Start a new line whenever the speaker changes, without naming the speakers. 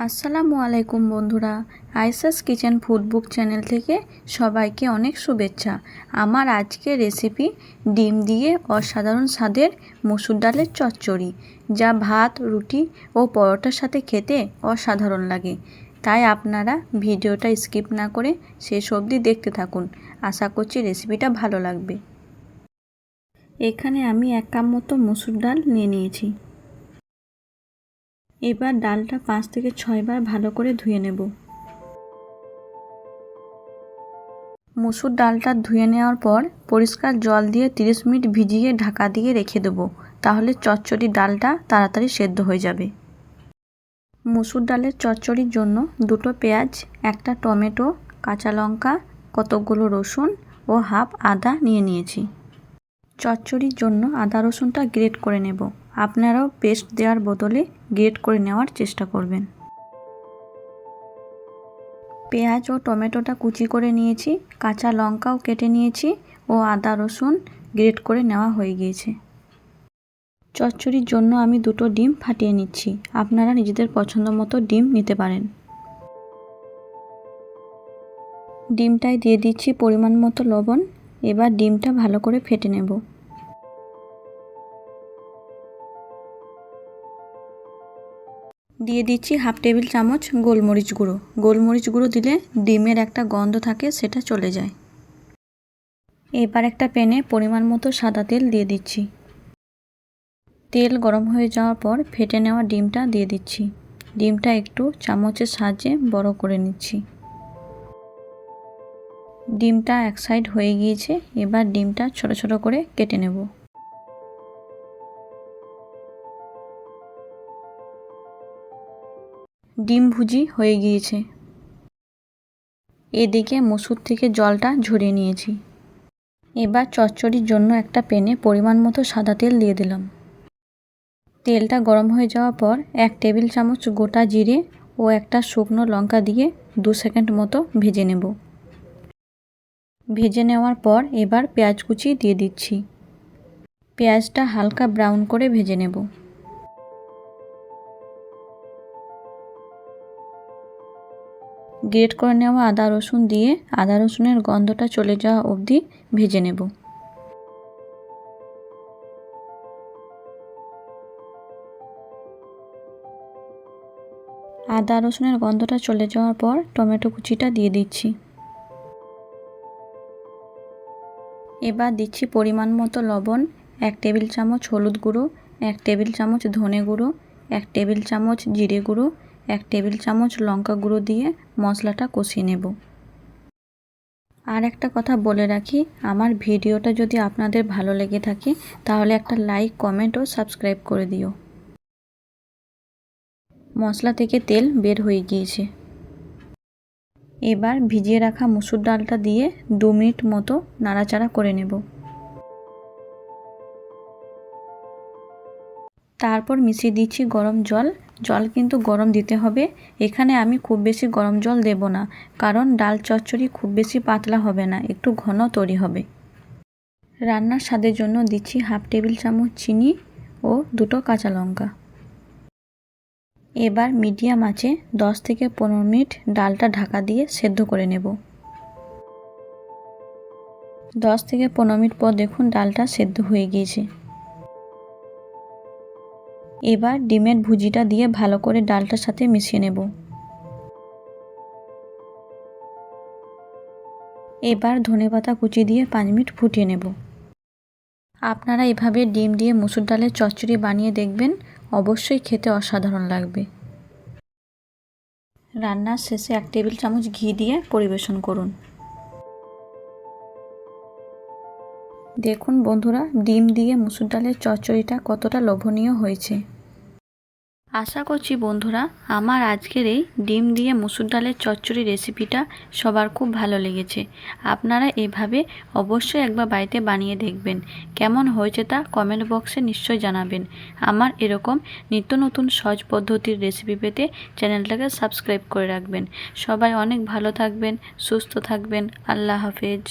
আসসালামু আলাইকুম বন্ধুরা, আয়েশাস কিচেন ফুড বুক চ্যানেল থেকে সবাইকে অনেক শুভেচ্ছা। আমার আজকের রেসিপি ডিম দিয়ে অসাধারণ স্বাদের মসুর ডালের চচ্চড়ি, যা ভাত, রুটি ও পরোটার সাথে খেতে অসাধারণ লাগে। তাই আপনারা ভিডিওটা স্কিপ না করে শেষ অবধি দেখতে থাকুন। আশা করছি রেসিপিটা ভালো লাগবে। এখানে আমি 1 কাপ মতো মসুর ডাল নিয়ে নিয়েছি। এবার ডালটা 5 থেকে 6 বার ভালো করে ধুয়ে নেব। মসুর ডালটা ধুয়ে নেওয়ার পর পরিষ্কার জল দিয়ে 30 মিনিট ভিজিয়ে ঢাকা দিয়ে রেখে দেবো, তাহলে চচ্চড়ি ডালটা তাড়াতাড়ি সেদ্ধ হয়ে যাবে। মসুর ডালের চচ্চড়ির জন্য 2টো পেঁয়াজ, 1টা টমেটো, কাঁচা লঙ্কা, কতকগুলো রসুন ও হাফ আদা নিয়ে নিয়েছি। চচ্চড়ির জন্য আদা রসুনটা গ্রেট করে নেব। আপনারাও পেস্ট দেওয়ার বদলে গ্রেট করে নেওয়ার চেষ্টা করবেন। পেঁয়াজ ও টমেটোটা কুচি করে নিয়েছি, কাঁচা লঙ্কাও কেটে নিয়েছি ও আদা রসুন গ্রেট করে নেওয়া হয়ে গিয়েছে। চচ্চড়ির জন্য আমি 2টো ডিম ফাটিয়ে নিচ্ছি। আপনারা নিজেদের পছন্দ মতো ডিম নিতে পারেন। ডিমটায় দিয়ে দিচ্ছি পরিমাণ মতো লবণ। এবার ডিমটা ভালো করে ফেটে নেব। দিয়ে দিচ্ছি হাফ টেবিল চামচ গোলমরিচ গুঁড়ো। গোলমরিচ গুঁড়ো দিলে ডিমের একটা গন্ধ থাকে, সেটা চলে যায়। এবার একটা প্যানে পরিমাণ মতো সাদা তেল দিয়ে দিচ্ছি। তেল গরম হয়ে যাওয়ার পর ফেটে নেওয়া ডিমটা দিয়ে দিচ্ছি। ডিমটা একটু চামচের সাহায্যে বড় করে নিচ্ছি। ডিমটা এক সাইড হয়ে গিয়েছে। এবার ডিমটা ছোট ছোট করে কেটে নেব। ডিম ভুজি হয়ে গিয়েছে। এদিকে মসুর থেকে জলটা ঝরিয়ে নিয়েছি। এবার চচ্চড়ির জন্য একটা প্যানে পরিমাণ মতো সাদা তেল দিয়ে দিলাম। তেলটা গরম হয়ে যাওয়ার পর 1 টেবিল চামচ গোটা জিরে ও একটা শুকনো লঙ্কা দিয়ে 2 সেকেন্ড মতো ভেজে নেব। ভেজে নেওয়ার পর এবার পেঁয়াজ কুচি দিয়ে দিচ্ছি। পেঁয়াজটা হালকা ব্রাউন করে ভেজে নেব। গ্রেট করে নেওয়া আদা রসুন দিয়ে আদা রসুনের গন্ধটা চলে যাওয়া অবধি ভেজে নেব। আদা রসুনের গন্ধটা চলে যাওয়ার পর টমেটো কুচিটা দিয়ে দিচ্ছি। এবার দিচ্ছি পরিমাণ মতো লবণ, 1 টেবিল চামচ হলুদ গুঁড়ো, 1 টেবিল চামচ ধনে গুঁড়ো, 1 টেবিল চামচ জিরে গুঁড়ো, 1 টেবিল চামচ লঙ্কা গুঁড়ো দিয়ে মশলাটা কষিয়ে নেব। আর একটা কথা বলে রাখি, আমার ভিডিওটা যদি আপনাদের ভালো লেগে থাকে তাহলে একটা লাইক, কমেন্ট ও সাবস্ক্রাইব করে দিও। মশলা থেকে তেল বের হয়ে গিয়েছে। এবার ভিজিয়ে রাখা মসুর ডালটা দিয়ে 2 মিনিট মতো নাড়াচাড়া করে নেব। তারপর মিশিয়ে দিচ্ছি গরম জল। জল কিন্তু গরম দিতে হবে। এখানে আমি খুব বেশি গরম জল দেব না, কারণ ডাল চচ্চড়ি খুব বেশি পাতলা হবে না, একটু ঘন তৈরি হবে। রান্নার স্বাদের জন্য দিচ্ছি হাফ টেবিল চামচ চিনি ও 2টো কাঁচা লঙ্কা। এবার মিডিয়াম আঁচে 10 থেকে 15 মিনিট ডালটা ঢাকা দিয়ে সেদ্ধ করে নেব। 10 থেকে 15 মিনিট পর দেখুন ডালটা সেদ্ধ হয়ে গিয়েছে। এবার ডিমের ভুজিটা দিয়ে ভালো করে ডালটার সাথে মিশিয়ে নেব। এবার ধনেপাতা কুচি দিয়ে 5 মিনিট ফুটিয়ে নেব। আপনারা এভাবে ডিম দিয়ে মসুর ডালের চচ্চড়ি বানিয়ে দেখবেন, অবশ্যই খেতে অসাধারণ লাগবে। রান্নার শেষে 1 টেবিল চামচ ঘি দিয়ে পরিবেশন করুন। দেখুন বন্ধুরা, ডিম দিয়ে মসুর ডালের চচ্চড়িটা কতটা লোভনীয় হয়েছে। আশা করছি বন্ধুরা আমার আজকের এই ডিম দিয়ে মসুর ডালের চচ্চড়ি রেসিপিটা সবার খুব ভালো লেগেছে। আপনারা এভাবে অবশ্যই একবার বাড়িতে বানিয়ে দেখবেন। কেমন হয়েছে তা কমেন্ট বক্সে নিশ্চয়ই জানাবেন। আমার এরকম নিত্য নতুন সহজ পদ্ধতির রেসিপি পেতে চ্যানেলটাকে সাবস্ক্রাইব করে রাখবেন। সবাই অনেক ভালো থাকবেন, সুস্থ থাকবেন। আল্লাহ হাফেজ।